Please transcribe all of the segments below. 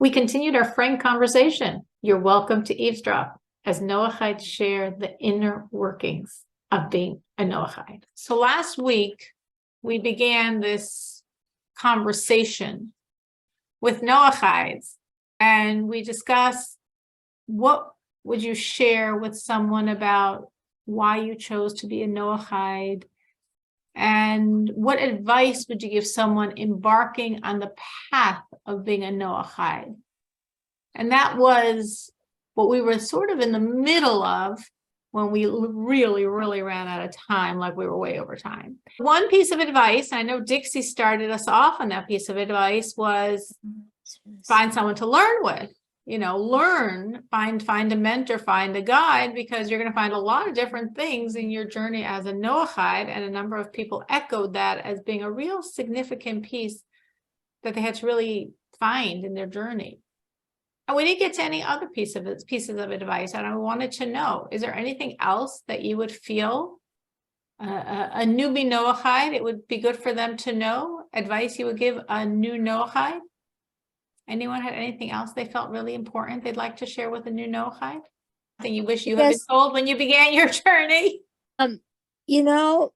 We continued our frank conversation. You're welcome to eavesdrop as Noahides share the inner workings of being a Noahide. So last week, we began this conversation with Noahides, and we discussed what would you share with someone about why you chose to be a Noahide, and what advice would you give someone embarking on the path of being a Noahide? And that was what we were sort of in the middle of when we really ran out of time, like we were way over time. One piece of advice, I know Dixie started us off on that piece of advice, was find someone to learn with. You know, learn, find a mentor, find a guide, because you're going to find a lot of different things in your journey as a Noahide, and a number of people echoed that as being a real significant piece that they had to really find in their journey. And we didn't get to any other pieces of advice, and I wanted to know, is there anything else that you would feel a newbie Noahide, it would be good for them to know, advice you would give a new Noahide? Anyone had anything else they felt really important they'd like to share with a new Noahide? Something you wish you had been told when you began your journey? You know,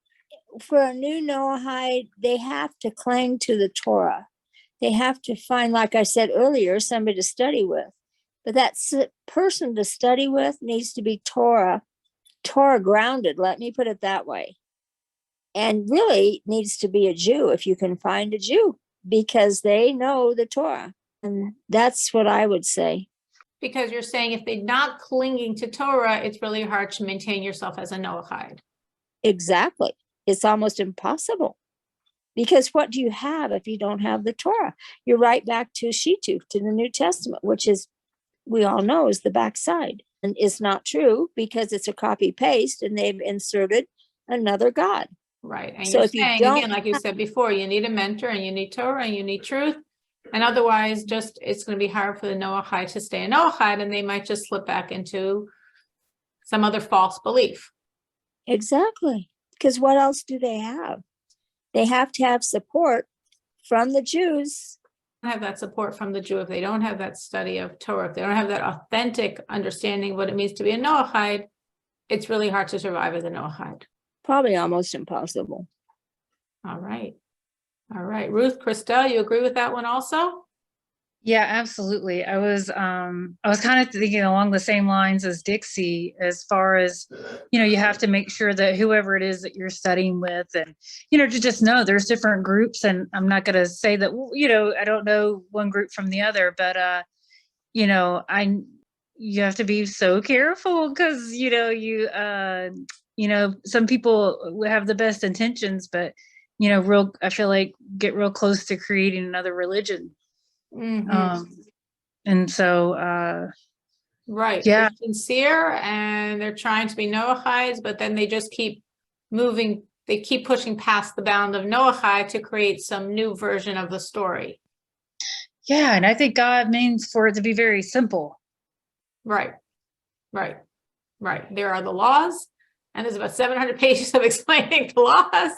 for a new Noahide, they have to cling to the Torah. They have to find, like I said earlier, somebody to study with. But that person to study with needs to be Torah grounded, let me put it that way. And really needs to be a Jew, if you can find a Jew, because they know the Torah. And that's what I would say. Because you're saying if they're not clinging to Torah, it's really hard to maintain yourself as a Noahide. Exactly. It's almost impossible. Because what do you have if you don't have the Torah? You're right back to Shitu, to the New Testament, which is, we all know, is the backside. And it's not true because it's a copy paste and they've inserted another God. Right. And so you're if saying, you don't, again, like you said before, you need a mentor and you need Torah and you need truth. And otherwise, just it's going to be hard for the Noahide to stay a Noahide, and they might just slip back into some other false belief. Exactly. Because what else do they have? They have to have support from the Jews. Have that support from the Jew. If they don't have that study of Torah, if they don't have that authentic understanding of what it means to be a Noahide, it's really hard to survive as a Noahide. Probably almost impossible. All right. All right. Ruth, Christelle, you agree with that one also? Yeah, absolutely. I was kind of thinking along the same lines as Dixie, as far as, you have to make sure that whoever it is that you're studying with, and, to just know there's different groups. And I'm not going to say that, I don't know one group from the other, but, you have to be so careful because, some people have the best intentions, but, I feel like get real close to creating another religion. Mm-hmm. And so right, yeah, they're sincere and they're trying to be Noahides, but then they just keep moving, they keep pushing past the bound of Noahide to create some new version of the story. Yeah, and I think God means for it to be very simple. Right. There are the laws, and there's about 700 pages of explaining the laws,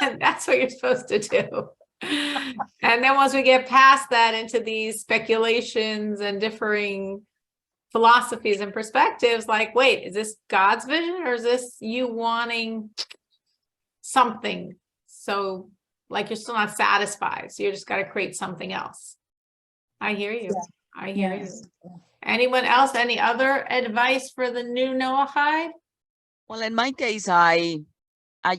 and that's what you're supposed to do. And then once we get past that into these speculations and differing philosophies and perspectives, like, wait, is this God's vision or is this you wanting something? So like you're still not satisfied. So you just got to create something else. I hear you. Yeah. I hear you. Anyone else? Any other advice for the new Noahide? Well, in my case, I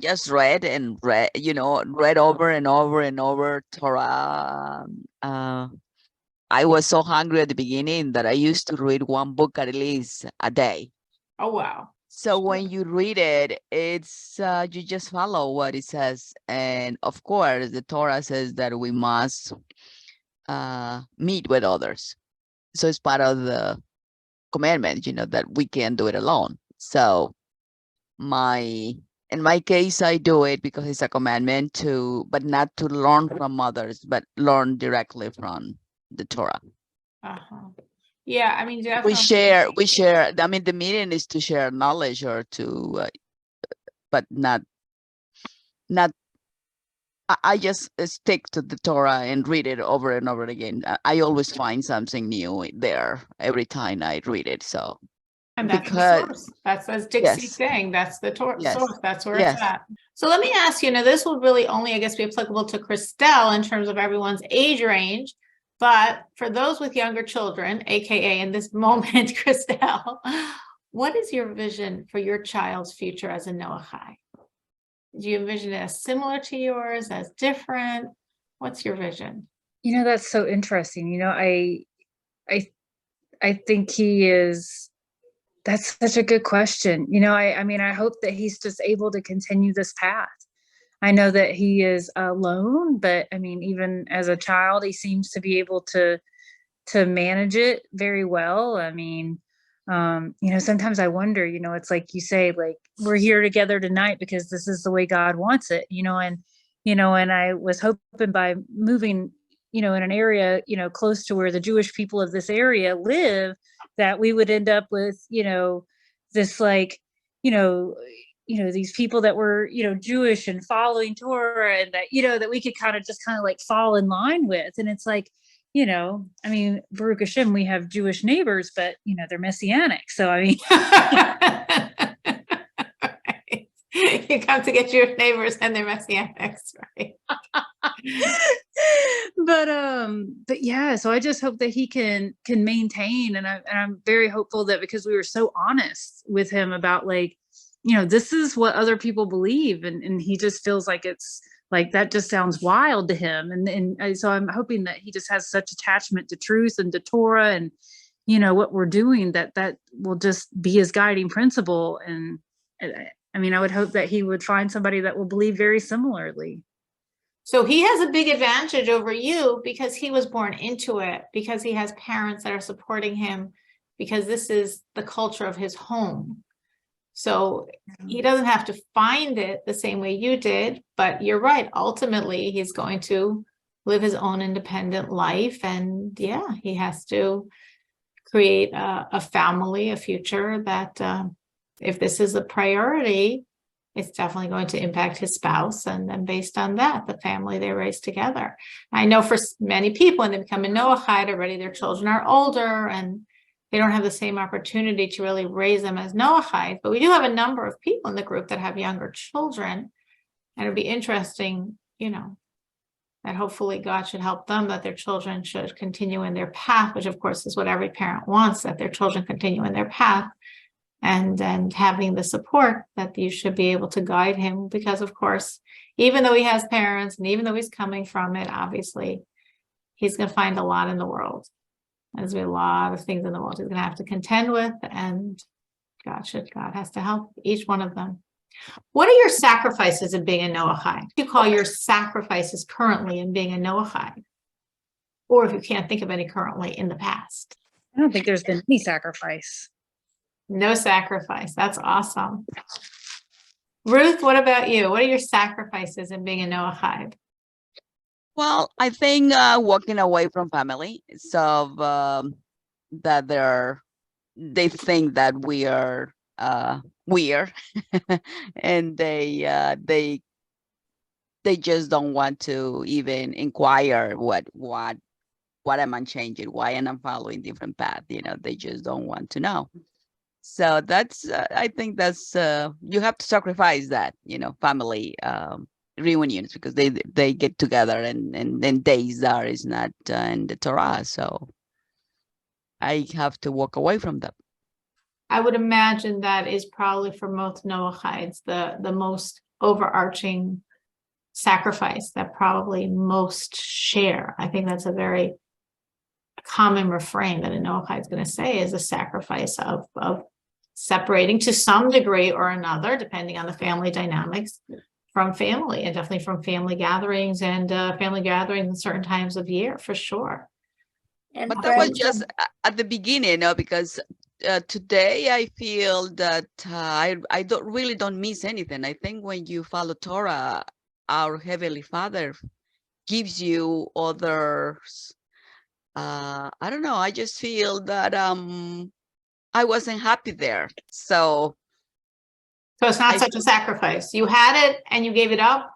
just read over and over Torah. I was so hungry at the beginning that I used to read one book at least a day. Oh, wow. So when you read it, it's you just follow what it says. And of course, the Torah says that we must meet with others. So it's part of the commandment, that we can't do it alone. So in my case, I do it because it's a commandment but not to learn from others, but learn directly from the Torah. Yeah, I mean, definitely. We share. I mean, the meaning is to share knowledge or to, but not I just stick to the Torah and read it over and over again. I always find something new there every time I read it. So And that's the because source. That's as Dixie's yes, saying, that's the yes, source. That's where it's yes. at. So let me ask you, now this will really only, I guess, be applicable to Christelle in terms of everyone's age range. But for those with younger children, AKA in this moment, Christelle, what is your vision for your child's future as a Noahide? Do you envision it as similar to yours, as different? What's your vision? You know, that's so interesting. You know, I think he is, that's such a good question. You know, I mean, I hope that he's just able to continue this path. I know that he is alone, but I mean, even as a child, he seems to be able to manage it very well. I mean, you know, sometimes I wonder, you know, it's like you say, like, we're here together tonight because this is the way God wants it, you know, and I was hoping by moving, you know, in an area, you know, close to where the Jewish people of this area live, that we would end up with, you know, this like, you know, these people that were, you know, Jewish and following Torah, and that, you know, that we could kind of like fall in line with. And it's like, you know, I mean, Baruch Hashem, we have Jewish neighbors, but, you know, they're Messianic. So, I mean, Right. You come to get your neighbors and their Messianics, right? but yeah, so I just hope that he can maintain. And I'm very hopeful that, because we were so honest with him about, like, you know, this is what other people believe. And he just feels like it's like, that just sounds wild to him. And so I'm hoping that he just has such attachment to truth and to Torah and, you know, what we're doing, that will just be his guiding principle. And I mean, I would hope that he would find somebody that will believe very similarly. So he has a big advantage over you because he was born into it, because he has parents that are supporting him, because this is the culture of his home. So he doesn't have to find it the same way you did, but you're right. Ultimately, he's going to live his own independent life. And yeah, he has to create a family, a future that if this is a priority, it's definitely going to impact his spouse. And then based on that, the family they raise together. I know for many people, when they become a Noahide already, their children are older and they don't have the same opportunity to really raise them as Noahides, but we do have a number of people in the group that have younger children. And it'd be interesting, you know, that hopefully God should help them, that their children should continue in their path, which of course is what every parent wants, that their children continue in their path. And having the support that you should be able to guide him, because of course, even though he has parents and even though he's coming from it, obviously, he's going to find a lot in the world. There's a lot of things in the world he's going to have to contend with, and God has to help each one of them. What are your sacrifices in being a Noahide? What do you call your sacrifices currently in being a Noahide? Or if you can't think of any currently, in the past? I don't think there's been any sacrifice. No sacrifice. That's awesome. Ruth, what about you? What are your sacrifices in being a Noahide? Well, I think walking away from family, so that they think that we are weird, and they just don't want to even inquire what am I changing, why am I following different path. You know, they just don't want to know. So that's I think that's you have to sacrifice that, you know, family reunions, because they get together and days that is not in the Torah. So I have to walk away from them. I would imagine that is probably for most Noahides the most overarching sacrifice that probably most share. I think that's a very common refrain that a Noahide is going to say, is a sacrifice of separating to some degree or another, depending on the family dynamics, from family, and definitely from family gatherings and family gatherings in certain times of year, for sure. And But that was friends, just at the beginning, you know, because today I feel that I don't miss anything. I think when you follow Torah, our Heavenly Father gives you others. I don't know. I just feel that I wasn't happy there. So So it's not such a sacrifice. You had it and you gave it up,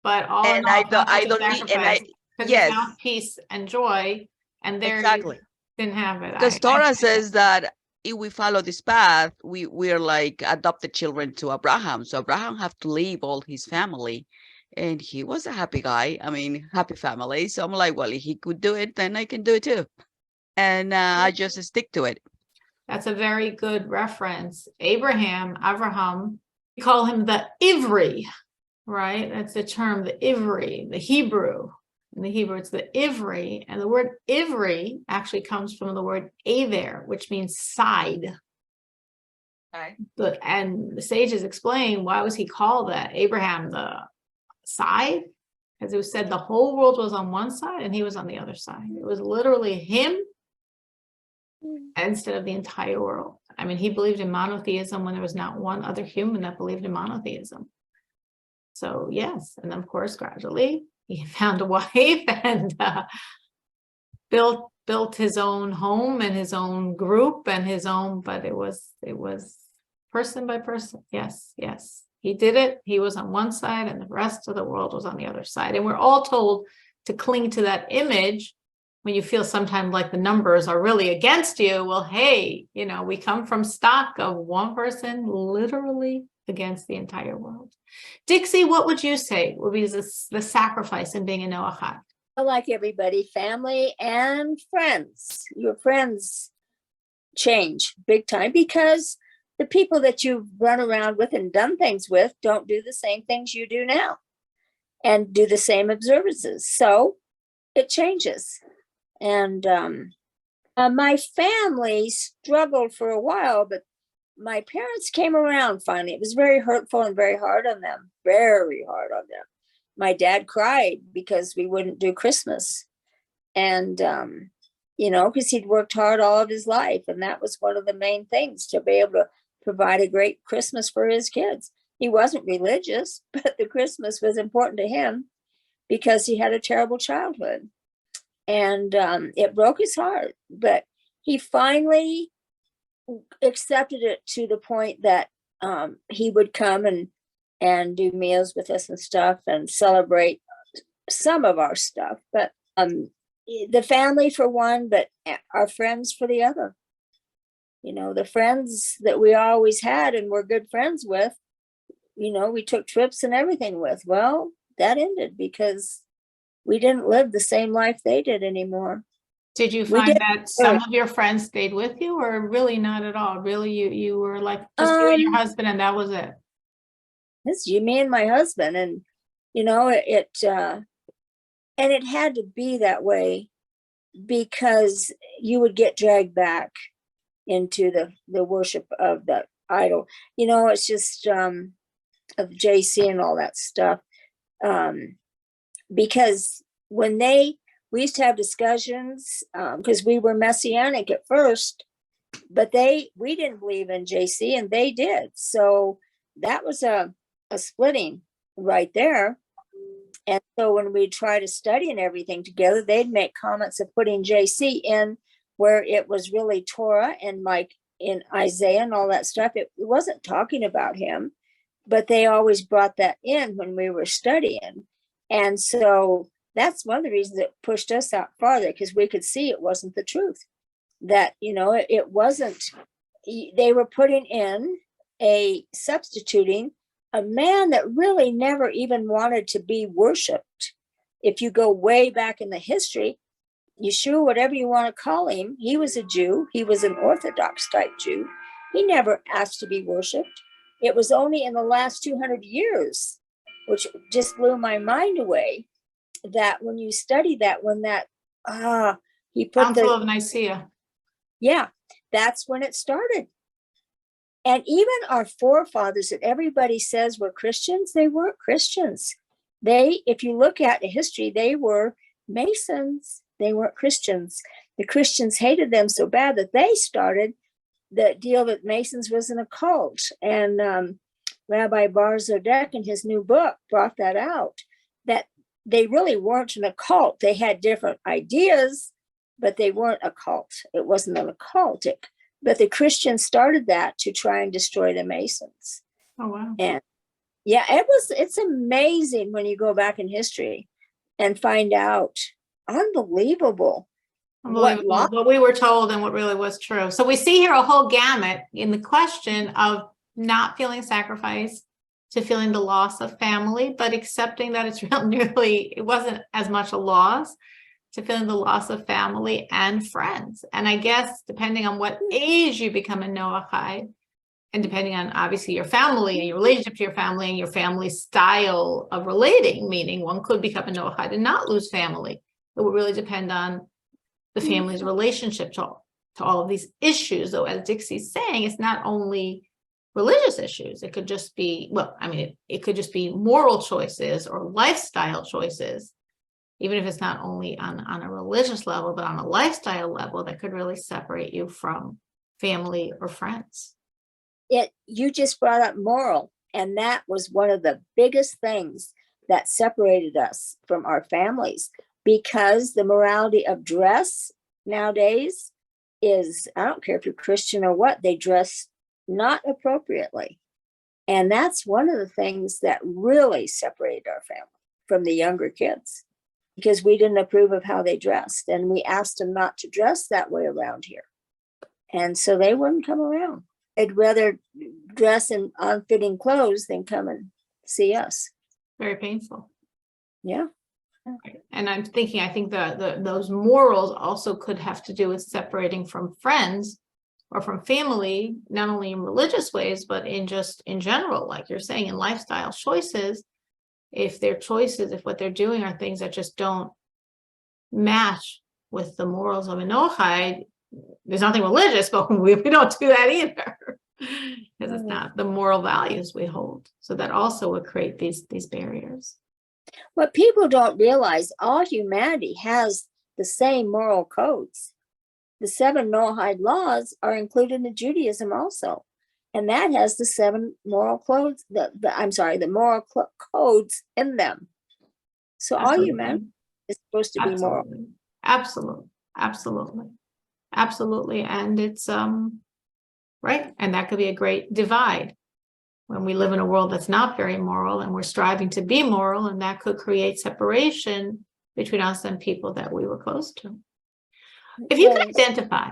but all in And all, I it's not don't, I such a don't need, and I, sacrifice, because you yes, found peace and joy, and there you exactly. didn't have it. Because Torah says that if we follow this path, we're like adopted children to Abraham. So Abraham have to leave all his family. And he was a happy guy. I mean, happy family. So I'm like, well, if he could do it, then I can do it too. And I just stick to it. That's a very good reference. Avraham, we call him the Ivri, right? That's the term, the Ivri, the Hebrew. In the Hebrew, it's the Ivri. And the word Ivri actually comes from the word Aver, which means side. Right. And the sages explain, why was he called that? Abraham, the side? Because it was said the whole world was on one side and he was on the other side. It was literally him instead of the entire world. I mean, he believed in monotheism when there was not one other human that believed in monotheism. So yes, and of course, gradually he found a wife and built his own home and his own group and his own. But it was person by person. Yes, he did it. He was on one side, and the rest of the world was on the other side. And we're all told to cling to that image. When you feel sometimes like the numbers are really against you, well, hey, we come from stock of one person literally against the entire world. Dixie, what would you say would be the sacrifice in being a Noahide? Like everybody, family and friends. Your friends change big time because the people that you've run around with and done things with don't do the same things you do now and do the same observances. So it changes. And my family struggled for a while, but my parents came around finally. It was very hurtful and very hard on them, very hard on them. My dad cried because we wouldn't do Christmas. And, because he'd worked hard all of his life. And that was one of the main things, to be able to provide a great Christmas for his kids. He wasn't religious, but the Christmas was important to him because he had a terrible childhood. And it broke his heart, but he finally accepted it to the point that he would come and do meals with us and stuff and celebrate some of our stuff. But the family for one, but our friends for the other. The friends that we always had and were good friends with, we took trips and everything with. Well, that ended because we didn't live the same life they did anymore. Did you find that some of your friends stayed with you, or really not at all? Really, you were like just you and your husband, and that was it? It's you, me, and my husband, and and it had to be that way because you would get dragged back into the worship of the idol. It's just of JC and all that stuff. Because when we used to have discussions because we were Messianic at first, but we didn't believe in JC and they did. So that was a splitting right there. And so when we try to study and everything together, they'd make comments of putting JC in where it was really Torah and like in Isaiah and all that stuff. It wasn't talking about him, but they always brought that in when we were studying. And so that's one of the reasons it pushed us out farther, because we could see it wasn't the truth, that, it wasn't, they were putting in substituting a man that really never even wanted to be worshiped. If you go way back in the history, Yeshua, whatever you want to call him, he was a Jew. He was an Orthodox type Jew. He never asked to be worshiped. It was only in the last 200 years, which just blew my mind away, that when you study that, when that, he put Council of Nicaea. Yeah, that's when it started. And even our forefathers that everybody says were Christians, they weren't Christians. If you look at the history, they were Masons. They weren't Christians. The Christians hated them so bad that they started the deal that Masons was an occult. And Rabbi Bar Zodek in his new book brought that out, that they really weren't an occult. They had different ideas, but they weren't a cult. It wasn't an occultic. But the Christians started that to try and destroy the Masons. Oh, wow. And Yeah, it's amazing when you go back in history and find out. Unbelievable. What Unbelievable, what we were told and what really was true. So we see here a whole gamut in the question of not feeling sacrifice to feeling the loss of family, but accepting that it's really, it wasn't as much a loss, to feeling the loss of family and friends. And I guess depending on what age you become a Noahide, and depending on obviously your family and your relationship to your family and your family style of relating, meaning one could become a Noahide and not lose family. It would really depend on the family's relationship to all of these issues. Though, as Dixie's saying, it's not only religious issues. It could just be, well, I mean, it could just be moral choices or lifestyle choices, even if it's not only on a religious level, but on a lifestyle level that could really separate you from family or friends. You just brought up moral, and that was one of the biggest things that separated us from our families, because the morality of dress nowadays is, I don't care if you're Christian or what, they dress not appropriately. And that's one of the things that really separated our family from the younger kids, because we didn't approve of how they dressed, and we asked them not to dress that way around here. And so they wouldn't come around. They'd rather dress in unfitting clothes than come and see us. Very painful. Yeah. And I'm thinking, I think those morals also could have to do with separating from friends or from family, not only in religious ways, but in general, like you're saying, in lifestyle choices. If their choices, if what they're doing are things that just don't match with the morals of a Noahide, there's nothing religious, but we don't do that either, because it's not the moral values we hold. So that also would create these barriers. What people don't realize, all humanity has the same moral codes. The 7 Noahide laws are included in Judaism also, and that has the 7 moral codes. The moral codes in them. So Absolutely. all humanity is supposed to be moral. Absolutely. And it's right, and that could be a great divide when we live in a world that's not very moral and we're striving to be moral, and that could create separation between us and people that we were close to. If you can identify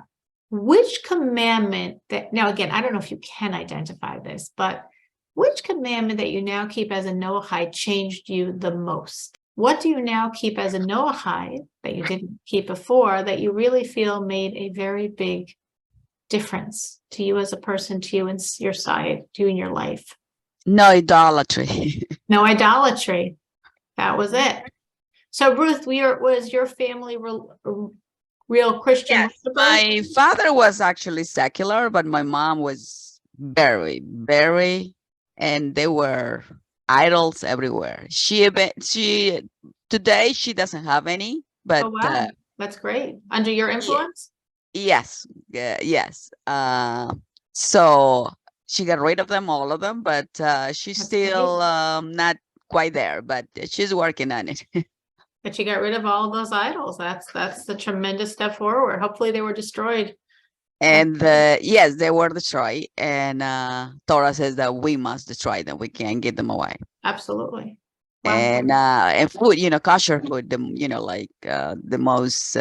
which commandment that, now again, I don't know if you can identify this, but which commandment that you now keep as a Noahide changed you the most? What do you now keep as a Noahide that you didn't keep before, that you really feel made a very big difference to you as a person, to you and your side, to you in your life? No idolatry. No idolatry. That was it. So Ruth, was your family real Christian? Yes, my father was actually secular, but my mom was very, very, and there were idols everywhere. Today she doesn't have any, but oh, wow. That's great. Under your influence? Yes, yes. So she got rid of them, all of them, but she's still not quite there, but she's working on it. But you got rid of all of those idols. That's the tremendous step forward. Hopefully they were destroyed. And yes, they were destroyed. And Torah says that we must destroy them. We can't give them away. Absolutely. Wow. And food, kosher food, like the most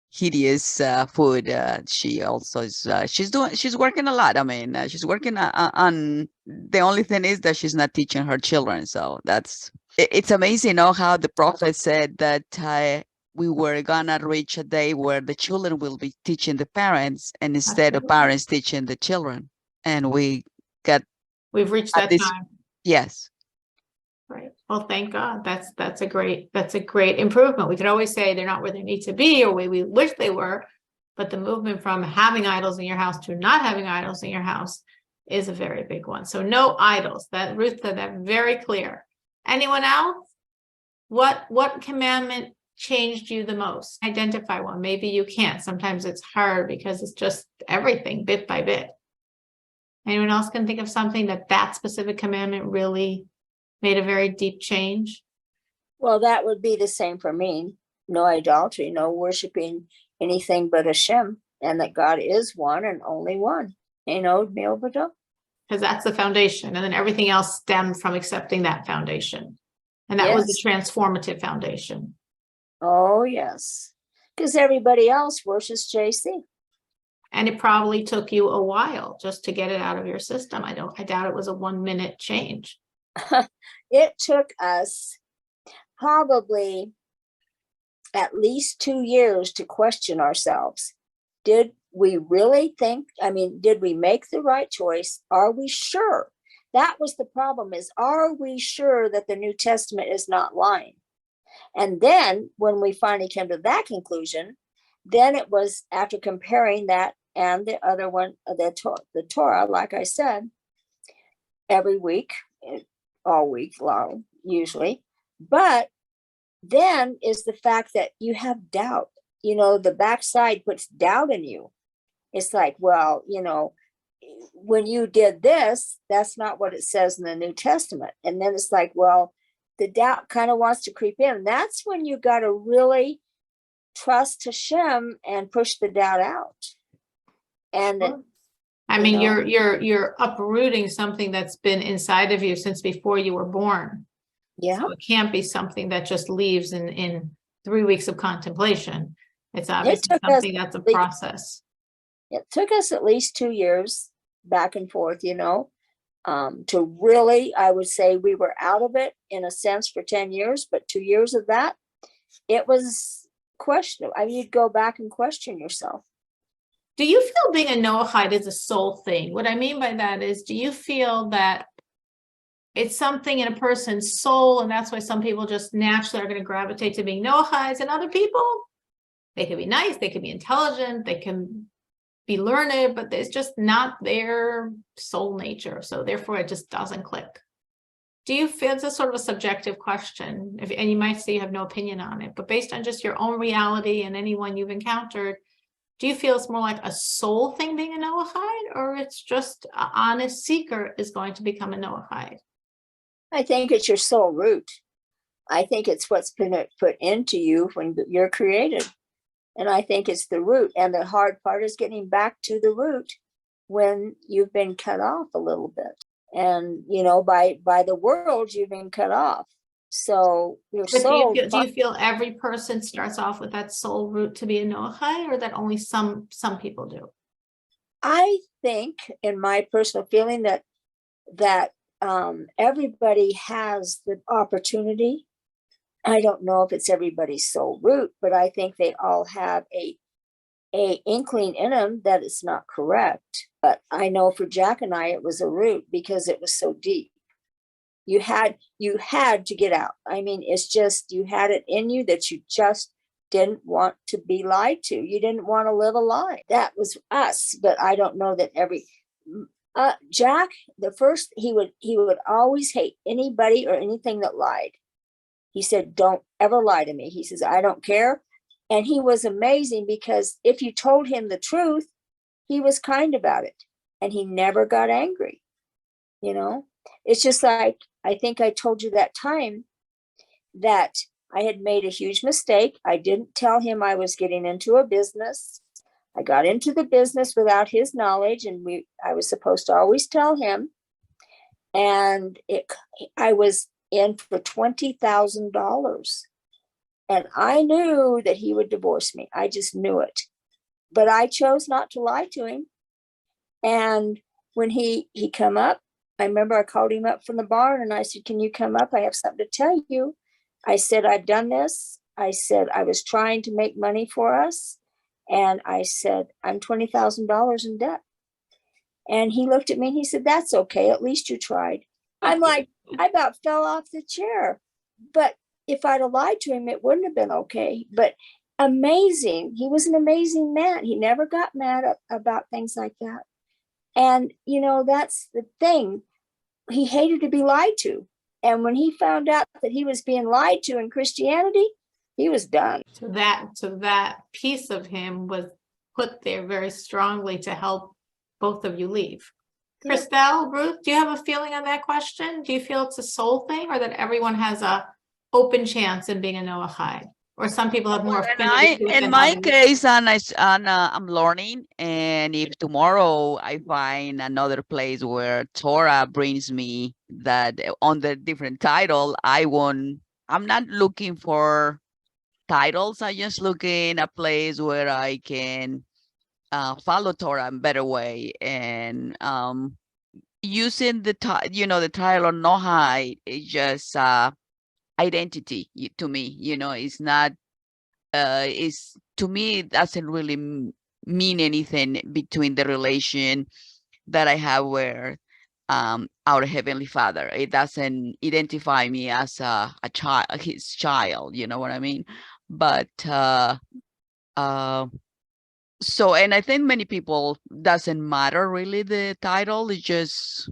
hideous food. She also is. She's working a lot. I mean, she's working on. The only thing is that she's not teaching her children. So it's amazing, how the prophet said that we were gonna reach a day where the children will be teaching the parents, and instead of parents teaching the children, and we've reached that time. Yes. Right. Well, thank God. That's a great improvement. We could always say they're not where they need to be or where we wish they were, but the movement from having idols in your house to not having idols in your house is a very big one. So no idols. That Ruth said that very clear. Anyone else? What commandment changed you the most? Identify one. Maybe you can't. Sometimes it's hard because it's just everything bit by bit. Anyone else can think of something that specific commandment really made a very deep change? Well, that would be the same for me. No idolatry, no worshiping anything but Hashem, and that God is one and only one. because that's the foundation. And then everything else stemmed from accepting that foundation. And that was the transformative foundation. Oh, yes. Because everybody else worships JC. And it probably took you a while just to get it out of your system. I doubt it was a 1 minute change. It took us probably at least 2 years to question ourselves. Did we really think, did we make the right choice? Are we sure? That was the problem, is, are we sure that the New Testament is not lying? And then when we finally came to that conclusion, then it was after comparing that and the other one, the Torah, like I said, every week, all week long, usually. But then is the fact that you have doubt. The backside puts doubt in you. It's like, well, when you did this, that's not what it says in the New Testament. And then it's like, well, the doubt kind of wants to creep in. That's when you got to really trust Hashem and push the doubt out. And you're uprooting something that's been inside of you since before you were born. Yeah. So it can't be something that just leaves in 3 weeks of contemplation. It's obviously something that's a process. It took us at least 2 years back and forth, to really, I would say we were out of it in a sense for 10 years, but 2 years of that, it was questionable. You'd go back and question yourself. Do you feel being a Noahide is a soul thing? What I mean by that is, do you feel that it's something in a person's soul, and that's why some people just naturally are going to gravitate to being Noahides, and other people, they can be nice, they can be intelligent, they can be learned, but it's just not their soul nature. So therefore it just doesn't click. Do you feel, it's a sort of a subjective question, and you might say you have no opinion on it, but based on just your own reality and anyone you've encountered, do you feel it's more like a soul thing being a Noahide, or it's just an honest seeker is going to become a Noahide? I think it's your soul root. I think it's what's been put into you when you're created. And I think it's the root. And the hard part is getting back to the root when you've been cut off a little bit. And, by the world, you've been cut off. So your soul. Do you feel every person starts off with that soul root to be a Noahide, or that only some people do? I think, in my personal feeling, that everybody has the opportunity. I don't know if it's everybody's soul root, but I think they all have a inkling in them that it's not correct. But I know for Jack and I, it was a root because it was so deep. You had to get out. It's just, you had it in you that you just didn't want to be lied to. You didn't want to live a lie. That was us. But I don't know that Jack, he would always hate anybody or anything that lied. He said, don't ever lie to me. He says, I don't care. And he was amazing because if you told him the truth, he was kind about it. And he never got angry. It's just like, I think I told you that time that I had made a huge mistake. I didn't tell him I was getting into a business. I got into the business without his knowledge, and I was supposed to always tell him. And I was in for $20,000. And I knew that he would divorce me. I just knew it. But I chose not to lie to him. And when he come up, I remember I called him up from the barn and I said, can you come up? I have something to tell you. I said, I've done this. I said, I was trying to make money for us. And I said, I'm $20,000 in debt. And he looked at me and he said, that's okay. At least you tried. I'm like, I about fell off the chair. But if I'd have lied to him, it wouldn't have been okay. But amazing. He was an amazing man. He never got mad about things like that. And, that's the thing. He hated to be lied to. And when he found out that he was being lied to in Christianity, he was done. So that piece of him was put there very strongly to help both of you leave. Christelle, Ruth, do you have a feeling on that question? Do you feel it's a soul thing, or that everyone has a open chance in being a Noahide? Or some people have more affinity to it in than my others? case, I'm learning, and And if tomorrow I find another place where Torah brings me that under different title, I'm not looking for titles. I just looking a place where I can follow Torah in better way. And using the title of Noahide is just identity to me. It's not is to me it doesn't really mean anything between the relation that I have with our Heavenly Father. It doesn't identify me as a child, his child, you know what I mean? But so, and I think many people doesn't matter really the title, it's just,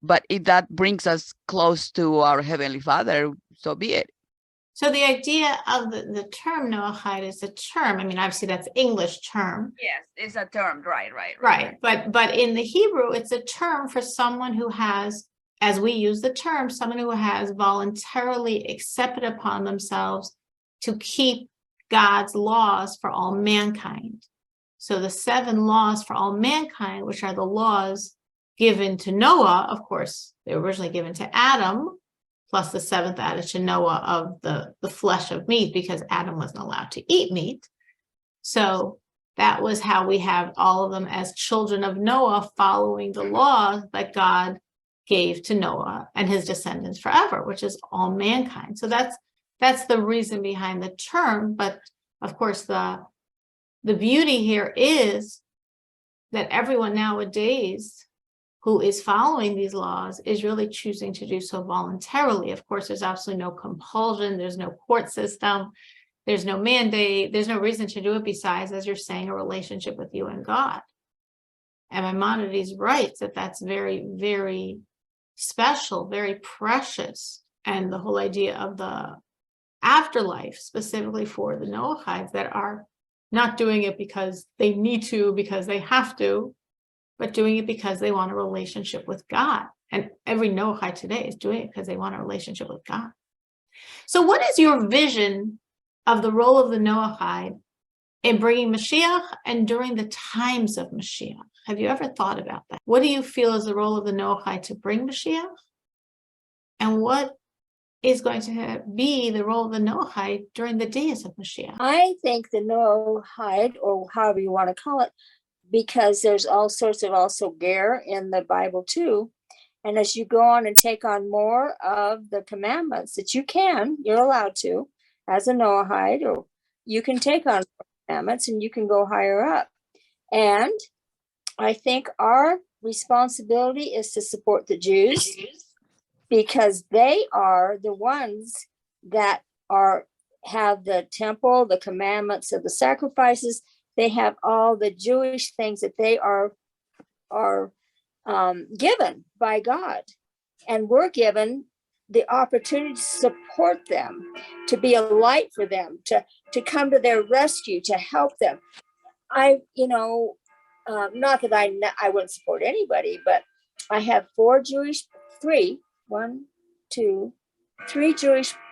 but if that brings us close to our Heavenly Father, so be it. So the idea of the term Noahide is a term. I mean, obviously that's English term. Yes, it's a term, right. Right. But in the Hebrew, it's a term for someone who has, as we use the term, someone who has voluntarily accepted upon themselves to keep God's laws for all mankind. So the 7 laws for all mankind, which are the laws given to Noah, of course, they were originally given to Adam, plus the 7th added to Noah of the flesh of meat, because Adam wasn't allowed to eat meat. So that was how we have all of them as children of Noah, following the laws that God gave to Noah and his descendants forever, which is all mankind. So that's the reason behind the term. But of course, the beauty here is that everyone nowadays who is following these laws is really choosing to do so voluntarily. Of course, there's absolutely no compulsion, there's no court system, there's no mandate, there's no reason to do it besides, as you're saying, a relationship with you and God. And Maimonides writes that that's very, very special, very precious. And the whole idea of the afterlife, specifically for the Noahides that are not doing it because they need to, because they have to, but doing it because they want a relationship with God. And every Noahide today is doing it because they want a relationship with God. So what is your vision of the role of the Noahide in bringing Mashiach and during the times of Mashiach? Have you ever thought about that? What do you feel is the role of the Noahide to bring Mashiach? And what is going to be the role of the Noahide during the days of Mashiach? I think the Noahide, or however you want to call it, because there's all sorts of also ger in the Bible too. And as you go on and take on more of the commandments that you're allowed to, as a Noahide, or you can take on commandments and you can go higher up. And I think our responsibility is to support the Jews, because they are the ones that have the temple, the commandments of the sacrifices. They have all the Jewish things that they are given by God. And we're given the opportunity to support them, to be a light for them, to come to their rescue, to help them. Not that I wouldn't support anybody, but I have 3 Jewish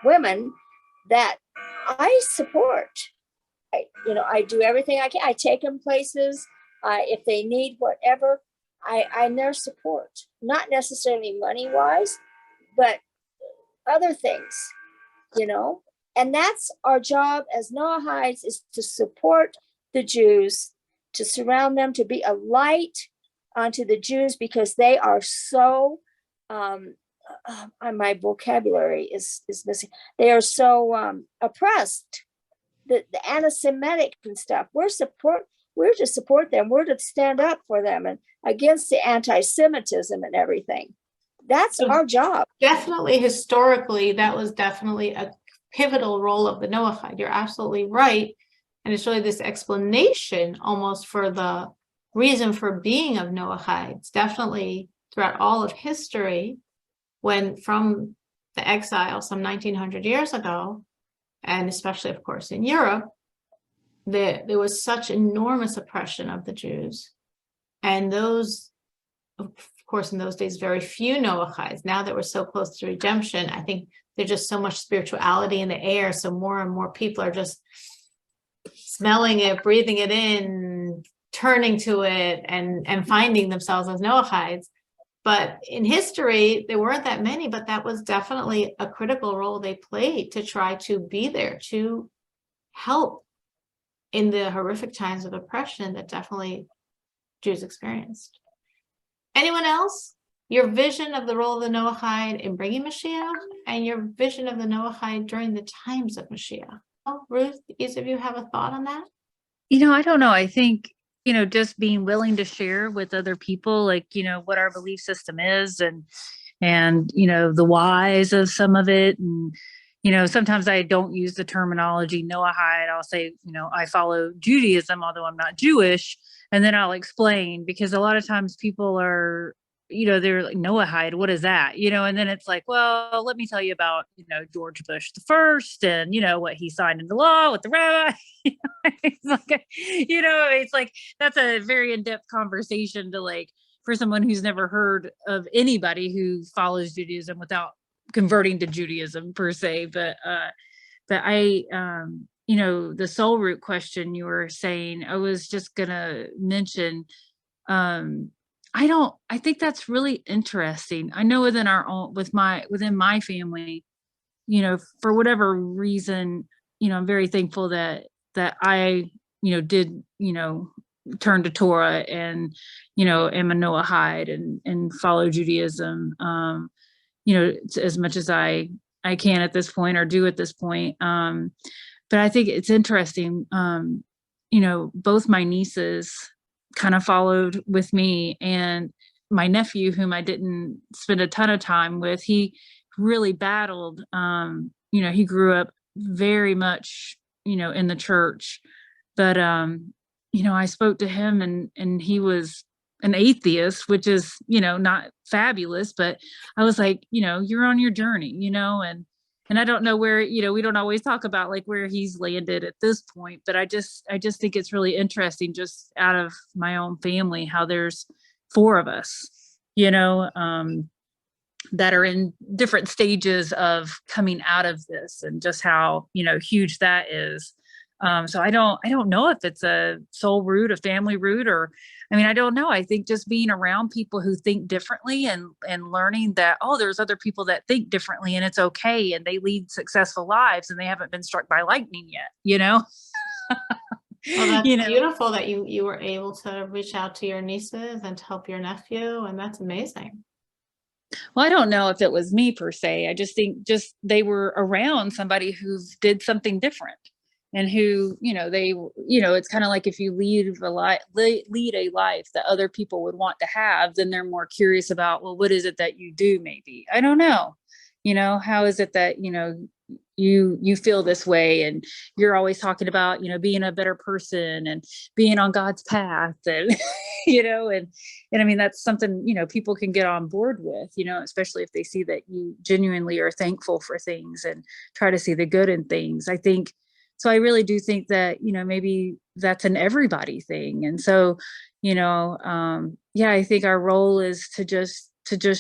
women that I support. I do everything I can. I take them places. If they need whatever, I'm their support. Not necessarily money-wise, but other things, And that's our job as Noahides, is to support the Jews, to surround them, to be a light unto the Jews, because they are so, my vocabulary is missing. They are so oppressed. The anti-Semitic and stuff. We're to support them. We're to stand up for them and against the anti-Semitism and everything. That's our job. Definitely, historically, that was definitely a pivotal role of the Noahide. You're absolutely right. And it's really this explanation almost for the reason for being of Noahides. Definitely throughout all of history, when from the exile some 1900 years ago, and especially, of course, in Europe, there was such enormous oppression of the Jews. And those, of course, in those days, very few Noahides. Now that we're so close to redemption, I think there's just so much spirituality in the air. So more and more people are just smelling it, breathing it in, turning to it and finding themselves as Noahides. But in history, there weren't that many, but that was definitely a critical role they played to try to be there, to help in the horrific times of oppression that definitely Jews experienced. Anyone else? Your vision of the role of the Noahide in bringing Mashiach and your vision of the Noahide during the times of Mashiach. Oh, Ruth, either of you have a thought on that? I don't know. I think, just being willing to share with other people, like, what our belief system is and, the whys of some of it. And, sometimes I don't use the terminology Noahide. I'll say, I follow Judaism, although I'm not Jewish. And then I'll explain, because a lot of times people are, they're like, Noahide, what is that? And then it's like, well, let me tell you about, George Bush the first and, what he signed into law with the rabbi. It's like, that's a very in-depth conversation to like, for someone who's never heard of anybody who follows Judaism without converting to Judaism per se. But I, the soul root question you were saying, I was just gonna mention, I think that's really interesting. I know within my family, for whatever reason, I'm very thankful that I, did, turn to Torah and, am a Noahide and follow Judaism, as much as I can at this point or do at this point. But I think it's interesting, both my nieces kind of followed with me, and my nephew, whom I didn't spend a ton of time with, he really battled. He grew up very much, in the church, but I spoke to him and he was an atheist, which is, not fabulous, but I was like, you're on your journey, and I don't know where, we don't always talk about like where he's landed at this point, but I just think it's really interesting, just out of my own family, how there's 4 of us, that are in different stages of coming out of this, and just how, huge that is. So I don't know if it's a soul root, a family root, or, I don't know. I think just being around people who think differently and learning that, oh, there's other people that think differently and it's okay. And they lead successful lives and they haven't been struck by lightning yet, Well, that's beautiful that you were able to reach out to your nieces and to help your nephew. And that's amazing. Well, I don't know if it was me per se. I just think they were around somebody who did something different. And who, it's kind of like if you lead a life that other people would want to have, then they're more curious about, well, what is it that you do? Maybe, I don't know, how is it that, you feel this way, and you're always talking about, being a better person and being on God's path, and, and that's something, people can get on board with, especially if they see that you genuinely are thankful for things and try to see the good in things. I think, so I really do think that, maybe that's an everybody thing. And so, I think our role is to just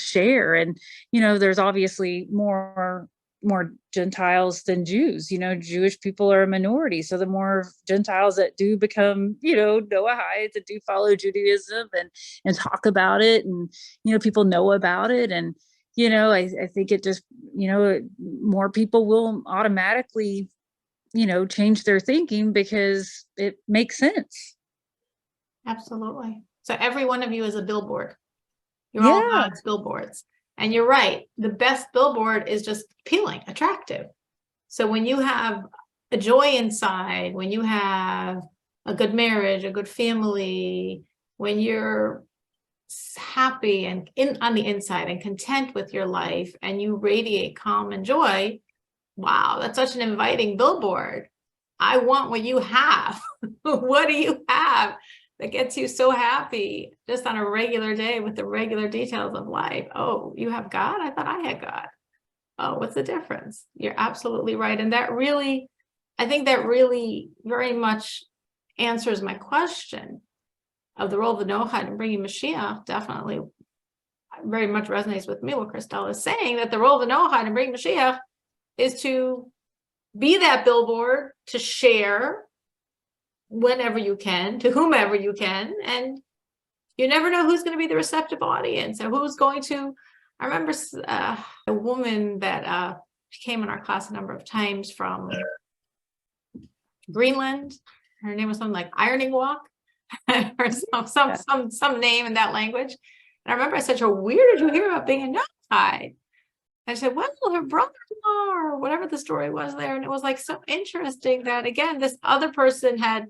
share. And, there's obviously more Gentiles than Jews. Jewish people are a minority. So the more Gentiles that do become, Noahides, that do follow Judaism and talk about it, and, people know about it. And, I think it just, more people will automatically, change their thinking because it makes sense. Absolutely. So every one of you is a billboard. You're all God's billboards. And you're right. The best billboard is just appealing, attractive. So when you have a joy inside, when you have a good marriage, a good family, when you're happy and on the inside and content with your life, and you radiate calm and joy, wow, that's such an inviting billboard. I want what you have. What do you have that gets you so happy just on a regular day with the regular details of life? Oh, you have God? I thought I had God. Oh, what's the difference? You're absolutely right. And I think that really very much answers my question of the role of the Noahide in bringing Mashiach. Definitely very much resonates with me what Christelle is saying, that the role of the Noahide in bringing Mashiach is to be that billboard, to share whenever you can, to whomever you can, and you never know who's going to be the receptive audience and who's going to. I remember a woman that came in our class a number of times from Greenland. Her name was something like Ironing Walk, or some name in that language. And I remember I said to her, "Where did you hear about being a Noahide?" I said, "Well, her brother-in-law," or whatever the story was there. And it was like so interesting that, again, this other person had,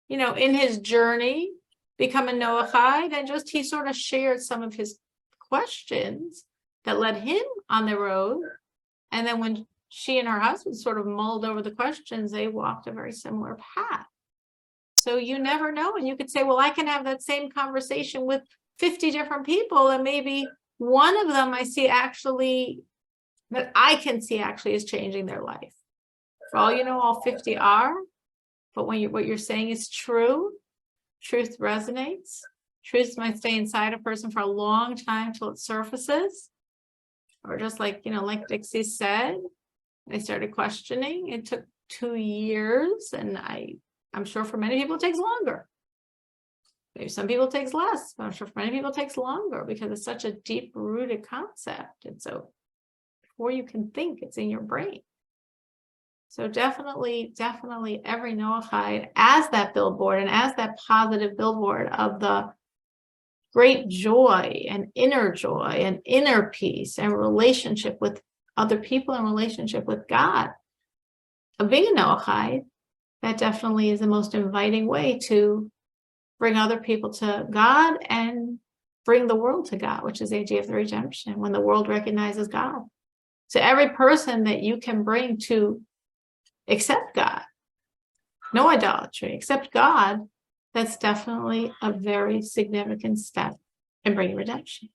in his journey, become a Noahide, and just he sort of shared some of his questions that led him on the road. And then when she and her husband sort of mulled over the questions, they walked a very similar path. So you never know. And you could say, well, I can have that same conversation with 50 different people, and maybe one of them that I can see actually is changing their life. For all you know, all 50 are, but what you're saying is true. Truth resonates. Truth might stay inside a person for a long time till it surfaces. Or just like Dixie said, they started questioning. It took 2 years, and I'm sure for many people it takes longer. Maybe some people it takes less, but I'm sure for many people it takes longer because it's such a deep-rooted concept. And so before you can think, it's in your brain. So definitely every Noahide as that billboard, and as that positive billboard of the great joy and inner peace and relationship with other people and relationship with God. Of being a Noahide, that definitely is the most inviting way to bring other people to God and bring the world to God, which is the idea of the redemption, when the world recognizes God. So every person that you can bring to accept God, no idolatry, accept God, that's definitely a very significant step in bringing redemption.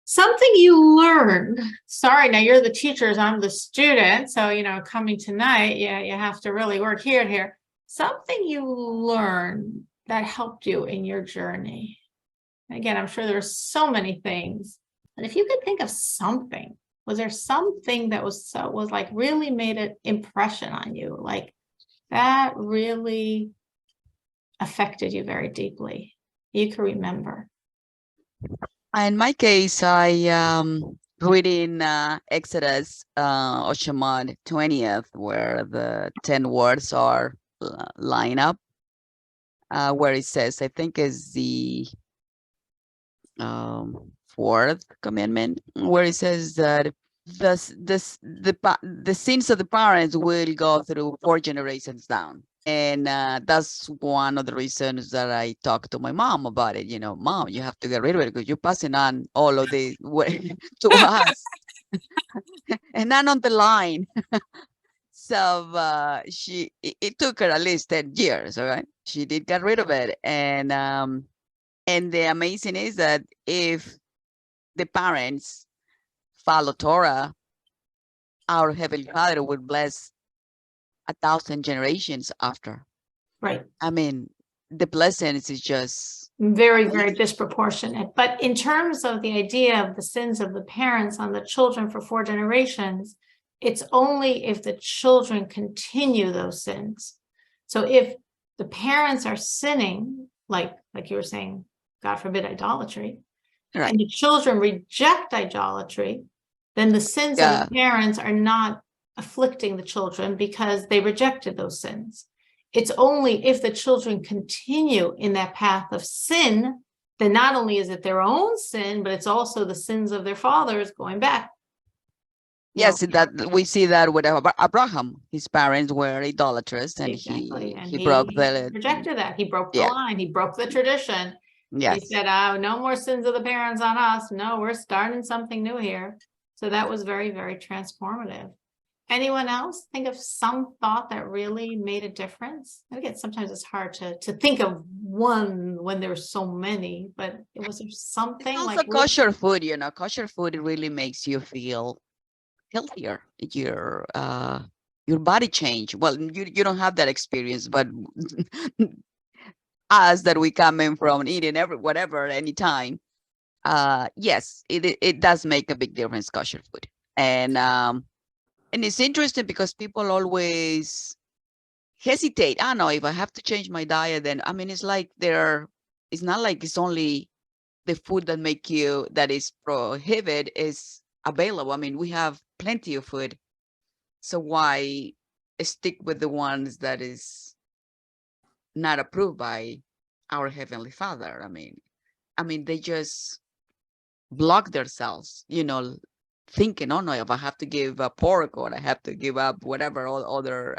Something you learned, sorry, now you're the teachers, I'm the student, so, coming tonight, you have to really work here. Something you learned that helped you in your journey. Again, I'm sure there's so many things, and if you could think of something, was there something that was like really made an impression on you, like that really affected you very deeply, you can remember? In my case, I read in Exodus or Shemot 20th, where the 10 words are line up, where it says, I think is the fourth commandment, where it says that the sins of the parents will go through 4 generations down. And that's one of the reasons that I talked to my mom about it. Mom, you have to get rid of it because you're passing on all of the to us and not on the line. So it took her at least 10 years. All right. She did get rid of it. And the amazing is that if the parents follow Torah, our Heavenly Father will bless 1,000 generations after. Right. I mean, the blessings is just very, very disproportionate. But in terms of the idea of the sins of the parents on the children for 4 generations, it's only if the children continue those sins. So if the parents are sinning, like you were saying, God forbid, idolatry, right. And the children reject idolatry, then the sins of the parents are not afflicting the children because they rejected those sins. It's only if the children continue in that path of sin, then not only is it their own sin, but it's also the sins of their fathers going back. Yes, that we see that with Abraham. His parents were idolatrous, and exactly. he broke the rejected that. He broke the line. He broke the tradition. Yes. He said, no more sins of the parents on us. No, we're starting something new here. So that was very, very transformative. Anyone else think of some thought that really made a difference? Again, sometimes it's hard to think of one when there's so many, but was there something it's also like kosher food? Kosher food really makes you feel healthier. Your body change. Well, you don't have that experience, but us that we come in from eating anytime. Yes, it does make a big difference, kosher food. And it's interesting because people always hesitate. I don't know if I have to change my diet, then I mean, it's like it's not like it's only the food that is prohibited is available. I mean, we have plenty of food. So why stick with the ones that is not approved by our Heavenly Father? I mean, they just block themselves, thinking, oh no, if I have to give up pork or I have to give up whatever all other,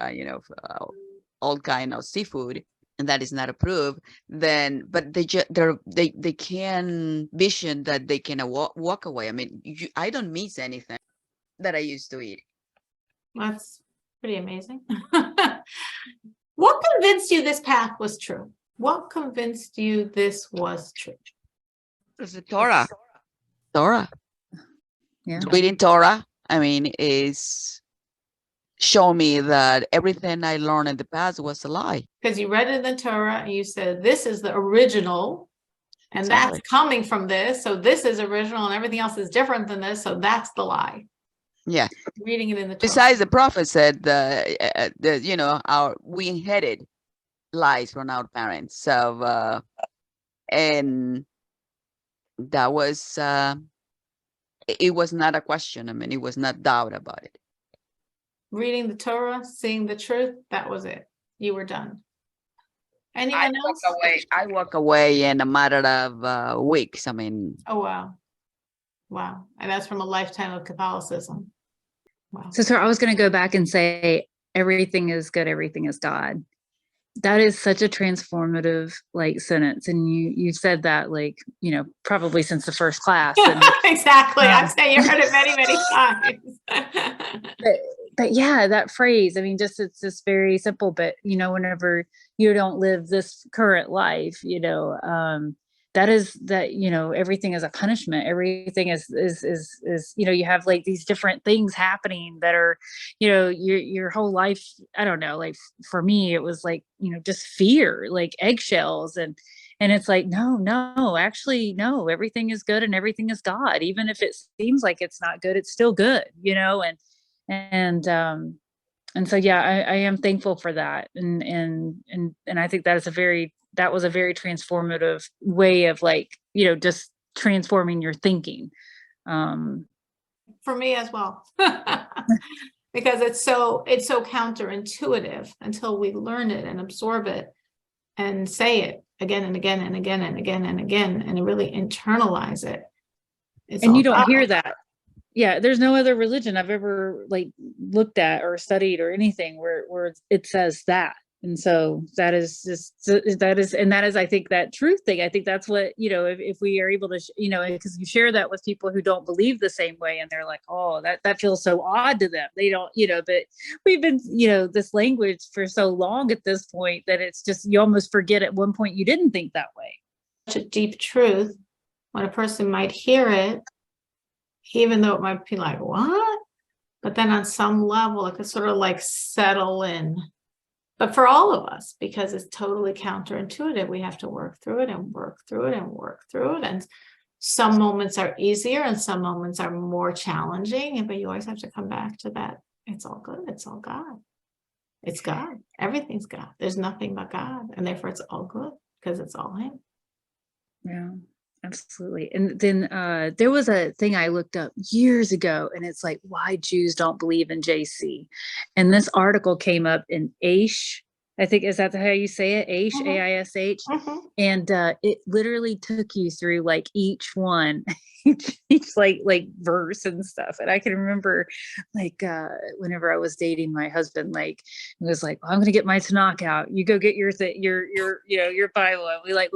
all kind of seafood, and that is not approved, then, but they can vision that they can walk away. I mean, I don't miss anything that I used to eat. That's pretty amazing. What convinced you this path was true? What convinced you this was true? It's the Torah. Yeah. Reading Torah, I mean, is show me that everything I learned in the past was a lie. Because you read it in the Torah and you said, this is the original, and Exactly. that's coming from this. So this is original and everything else is different than this. So that's the lie. Yeah. Reading it in the Torah. Besides, the prophet said we inherited lies from our parents. So and that was it was not a question. I mean, it was not doubt about it. Reading the Torah, seeing the truth, that was it. You were done. Anyone else? I walk away in a matter of weeks. I mean, Oh, wow. Wow. And that's from a lifetime of Catholicism. Wow. So, sir, I was going to go back and say, everything is good, everything is God. That is such a transformative sentence. And you said that probably since the first class. And, exactly. I'm saying you heard it many, many times. but yeah, that phrase, I mean, it's just very simple, but whenever you don't live this current life, that everything is a punishment. Everything is you have these different things happening that are, your whole life. I don't know, for me, it was just fear, eggshells. And it's no, actually, no, everything is good and everything is God. Even if it seems like it's not good, it's still good, and so, yeah, I am thankful for that. And I think that was a very transformative way of just transforming your thinking. For me as well, because it's so counterintuitive until we learn it and absorb it and say it again and again and again and again and again, and really internalize it. And you don't hear that. Yeah, there's no other religion I've ever looked at or studied or anything where it says that. And so that is, I think, that truth thing. I think that's what, if we are able to, because you share that with people who don't believe the same way, and they're like, oh, that feels so odd to them. They don't, but we've been, this language for so long at this point that it's just, you almost forget at one point you didn't think that way. Such a deep truth when a person might hear it, even though it might be like, what? But then on some level, it could sort of settle in. But for all of us, because it's totally counterintuitive, we have to work through it and work through it and work through it. And some moments are easier and some moments are more challenging. But you always have to come back to that. It's all good. It's all God. It's God. Everything's God. There's nothing but God. And therefore it's all good because it's all Him. Yeah. Absolutely. And then there was a thing I looked up years ago, and it's why Jews don't believe in JC. And this article came up in Aish. I think, is that how you say it? Aish, AISH. And it literally took you through each one, each verse and stuff. And I can remember whenever I was dating my husband, it was well, I'm going to get my Tanakh out. You go get your Bible. And we went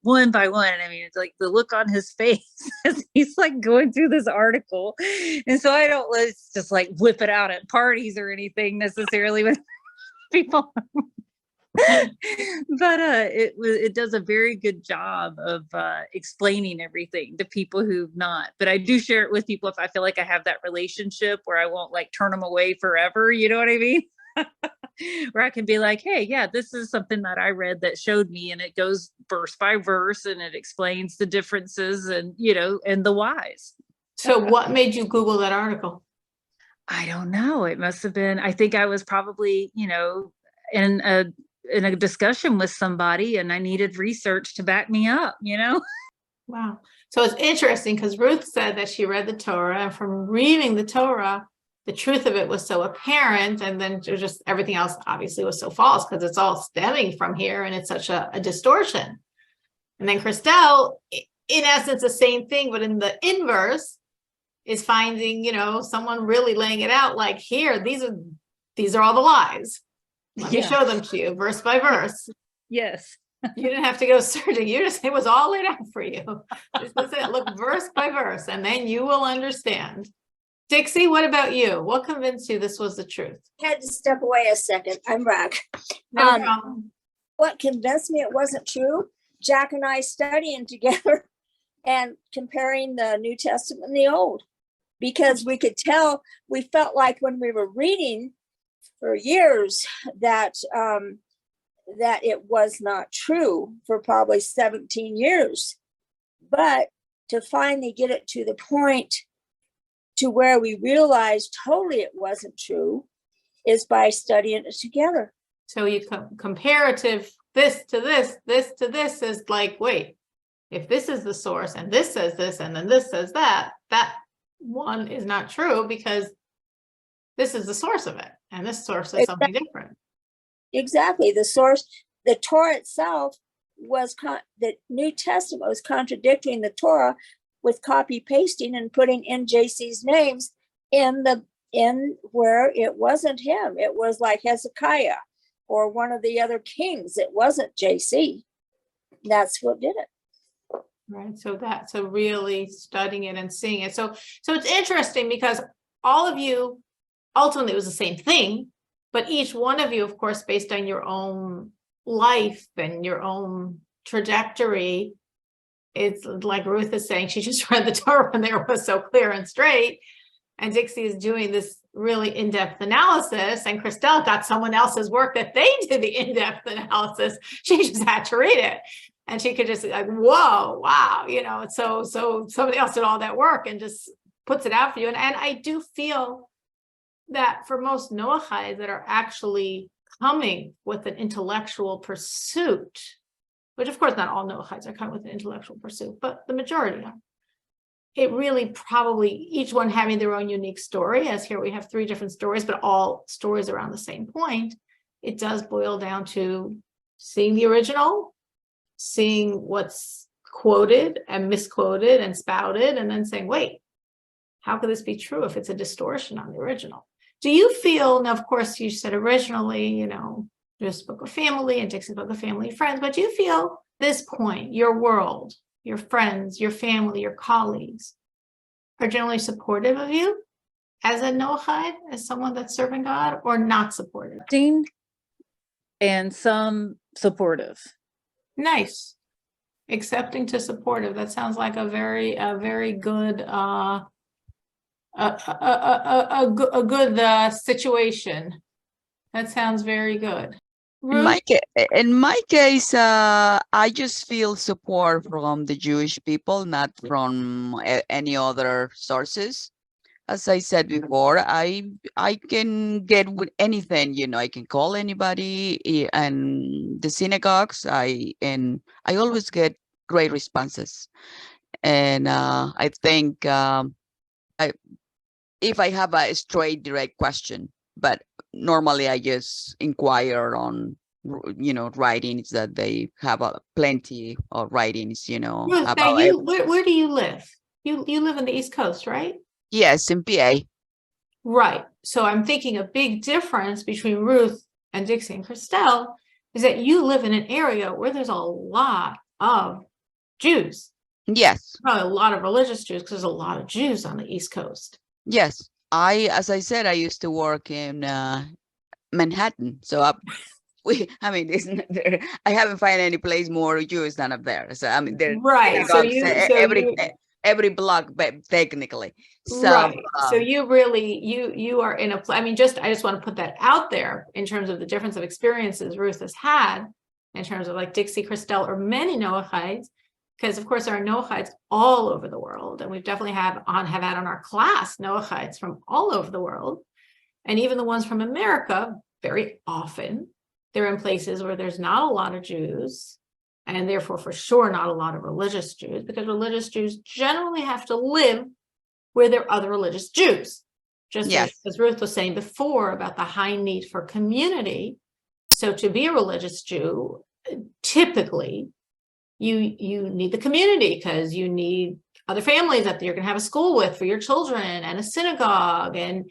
one by one. And I mean, it's the look on his face as he's going through this article. And so I don't just whip it out at parties or anything necessarily with people. But it does a very good job of explaining everything to people who've not. But I do share it with people if I feel like I have that relationship where I won't turn them away forever. You know what I mean? Where I can be hey, yeah, this is something that I read that showed me, and it goes verse by verse and it explains the differences and and the whys. So what made you Google that article? I don't know. It must have been, I think I was probably, in a discussion with somebody and I needed research to back me up, you know? Wow. So it's interesting because Ruth said that she read the Torah, and from reading the Torah, the truth of it was so apparent, and then just everything else obviously was so false because it's all stemming from here and it's such a distortion. And then Christelle, in essence, the same thing, but in the inverse, is finding, someone really laying it out like, here, these are all the lies. Let me show them to you verse by verse. Yes. You didn't have to go searching. It was all laid out for you. This is it. Look verse by verse, and then you will understand. Dixie, what about you? What convinced you this was the truth? I had to step away a second. I'm back. No problem. What convinced me it wasn't true? Jack and I studying together and comparing the New Testament and the Old, because we could tell, we felt like when we were reading for years that that it was not true for probably 17 years. But to finally get it to the point to where we realized totally it wasn't true is by studying it together. So you comparative this to this is like, wait, if this is the source and this says this and then this says that, that one is not true because this is the source of it. And this source is something different. Exactly. The source, the Torah itself was, the New Testament was contradicting the Torah with copy pasting and putting in JC's names in where it wasn't him. It was like Hezekiah or one of the other kings. It wasn't JC. That's what did it. Right. So really studying it and seeing it. So it's interesting because all of you, ultimately it was the same thing, but each one of you, of course, based on your own life and your own trajectory, it's like Ruth is saying, she just read the Torah and there was so clear and straight. And Dixie is doing this really in-depth analysis, and Christelle got someone else's work that they did the in-depth analysis. She just had to read it. And she could just like, whoa, wow, so somebody else did all that work and just puts it out for you. And I do feel that for most Noahides that are actually coming with an intellectual pursuit, which of course not all Noahides are coming with an intellectual pursuit, but the majority are. It really probably, each one having their own unique story, as here we have 3 different stories, but all stories around the same point. It does boil down to seeing the original, seeing what's quoted and misquoted and spouted, and then saying, wait, how could this be true if it's a distortion on the original? Do you feel, now of course you said originally, there's Book of Family and Dixie's Book of Family and Friends, but do you feel this point, your world, your friends, your family, your colleagues are generally supportive of you as a Noahide, as someone that's serving God, or not supportive? And some supportive. Nice. Accepting to supportive. That sounds like a very good a good situation. That sounds very good. Ruth? In my case, I just feel support from the Jewish people, not from any other sources. As I said before, I can get with anything, I can call anybody, and the synagogues, I always get great responses. And I think if I have a straight, direct question, but normally I just inquire on, writings that they have plenty of writings, Ruth, about. now where do you live? You live in the East Coast, right? Yes, in PA. Right. So I'm thinking a big difference between Ruth and Dixie and Christelle is that you live in an area where there's a lot of Jews. Yes. Probably a lot of religious Jews, because there's a lot of Jews on the East Coast. Yes. As I said, I used to work in Manhattan. So I haven't found any place more Jews than up there. So I mean, there Right. So every block, but technically. So, right. So you really, you are in a, I just want to put that out there in terms of the difference of experiences Ruth has had in terms of like Dixie, Christelle, or many Noahides, because of course there are Noahides all over the world. And we've definitely have had on our class Noahides from all over the world. And even the ones from America very often they're in places where there's not a lot of Jews, and therefore for sure not a lot of religious Jews, because religious Jews generally have to live where there are other religious Jews. Just Yes. as Ruth was saying before about the high need for community. So to be a religious Jew, typically you need the community, because you need other families that you're going to have a school with for your children, and a synagogue, and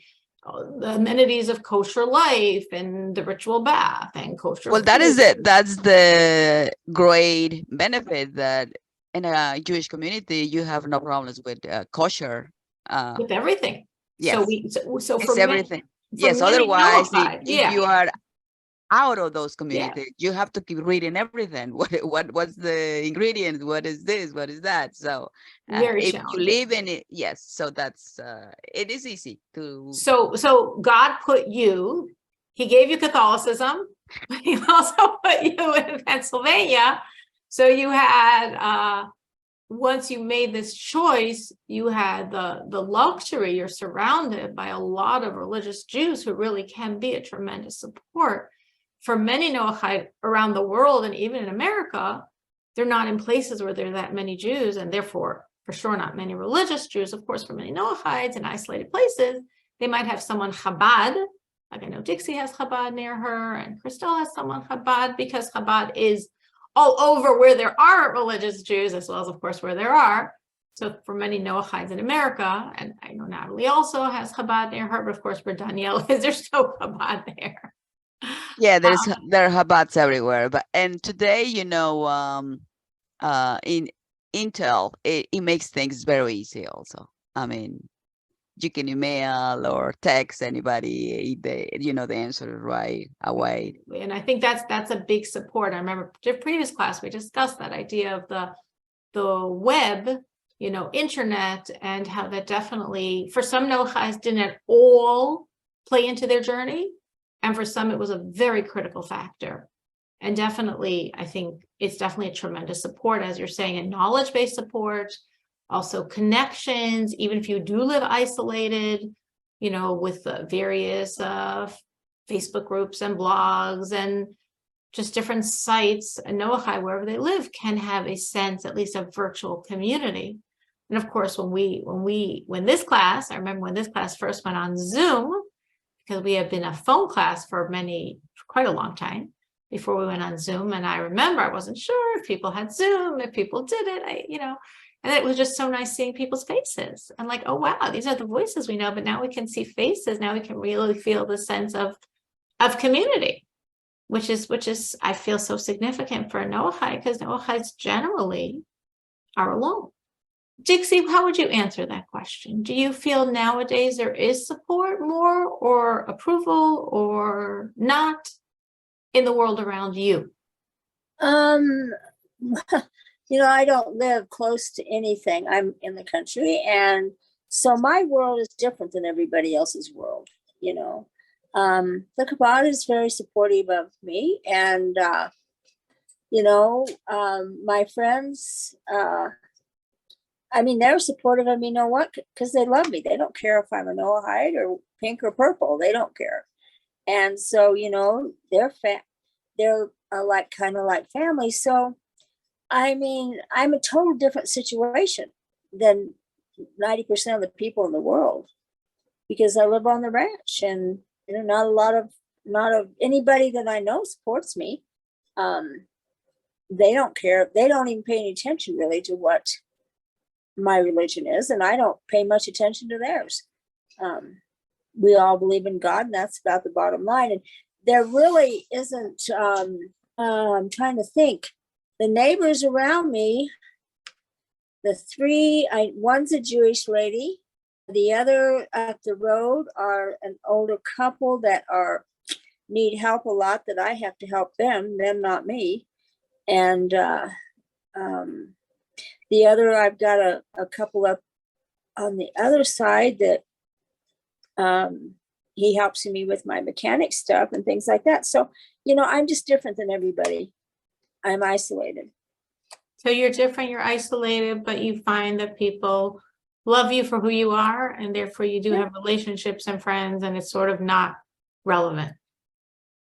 the amenities of kosher life, and the ritual bath, and kosher Well, that is food. it. That's the great benefit, that in a Jewish community, you have no problems with kosher. With everything. Yes, So for it's everything. Yes, many otherwise, Noahide, if you are out of those yeah, communities, you have to keep reading everything. What's the ingredients? What is this? What is that? So very if you challenging. live in it, yes. So that's it is easy to. So God put you, he gave you Catholicism, but he also put you in Pennsylvania. So you had once you made this choice, you had the luxury, you're surrounded by a lot of religious Jews who really can be a tremendous support. For many Noahide around the world, and even in America, they're not in places where there are that many Jews, and therefore for sure not many religious Jews. Of course, for many Noahides in isolated places, they might have someone Chabad, like I know Dixie has Chabad near her, and Christelle has someone Chabad, because Chabad is all over where there are religious Jews, as well as, of course, where there are. So for many Noahides in America, and I know Natalie also has Chabad near her, but of course, where Danielle is, there's no Chabad there. Yeah, there are Chabads everywhere, but and today, in Intel, it makes things very easy. Also, I mean, you can email or text anybody, the answer right away. And I think that's a big support. I remember the previous class we discussed that idea of the web, internet, and how that definitely for some Noahides didn't at all play into their journey, and for some it was a very critical factor. And definitely, I think it's definitely a tremendous support, as you're saying, and knowledge-based support. Also connections, even if you do live isolated, with various Facebook groups and blogs and just different sites. A Noahide, wherever they live, can have a sense, at least of virtual community. And of course, when this class, I remember when this class first went on Zoom, because we have been a phone class for quite a long time before we went on Zoom. And I remember I wasn't sure if people had Zoom, if people did it, and it was just so nice seeing people's faces. And like, oh, wow, these are the voices we know, but now we can see faces. Now we can really feel the sense of community, which is, I feel, so significant for a Noahide, because Noahides generally are alone. Dixie, how would you answer that question? Do you feel nowadays there is support more, or approval, or not in the world around you? I don't live close to anything. I'm in the country, and so my world is different than everybody else's world. The Chabad is very supportive of me, and my friends, they're supportive of me. Because they love me. They don't care if I'm a Noahide or pink or purple. They don't care. And so, they're like kind of like family. So, I'm a total different situation than 90% of the people in the world, because I live on the ranch, and not of anybody that I know supports me. They don't care. They don't even pay any attention really to what my religion is, and I don't pay much attention to theirs. We all believe in God, and that's about the bottom line. And there really isn't. I'm trying to think. The neighbors around me, one's a Jewish lady. The other up the road are an older couple that need help a lot, that I have to help them not me. And the other, I've got a couple up on the other side that he helps me with my mechanic stuff and things like that. So, I'm just different than everybody. I'm isolated. So you're different, you're isolated, but you find that people love you for who you are, and therefore you do have relationships and friends, and it's sort of not relevant.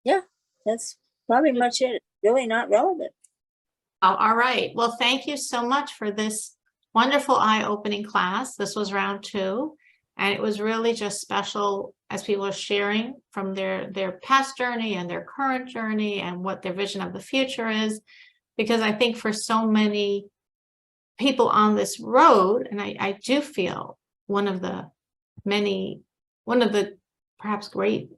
Yeah, that's Probably much it, really not relevant. Oh, all right. Well, thank you so much for this wonderful eye-opening class. This was round 2, and it was really just special as people are sharing from their past journey and their current journey and what their vision of the future is. Because I think for so many people on this road, and I do feel one of the perhaps great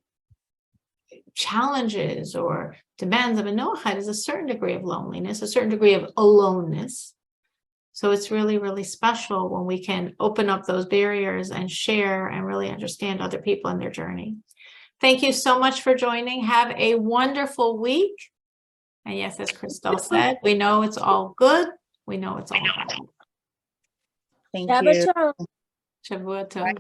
challenges or demands of a Noahide is a certain degree of loneliness, a certain degree of aloneness. So it's really, really special when we can open up those barriers and share and really understand other people and their journey. Thank you so much for joining. Have a wonderful week. And yes, as Crystal said, we know it's all good. We know it's all good. Thank Shabbat you. shalom. Shavua tov.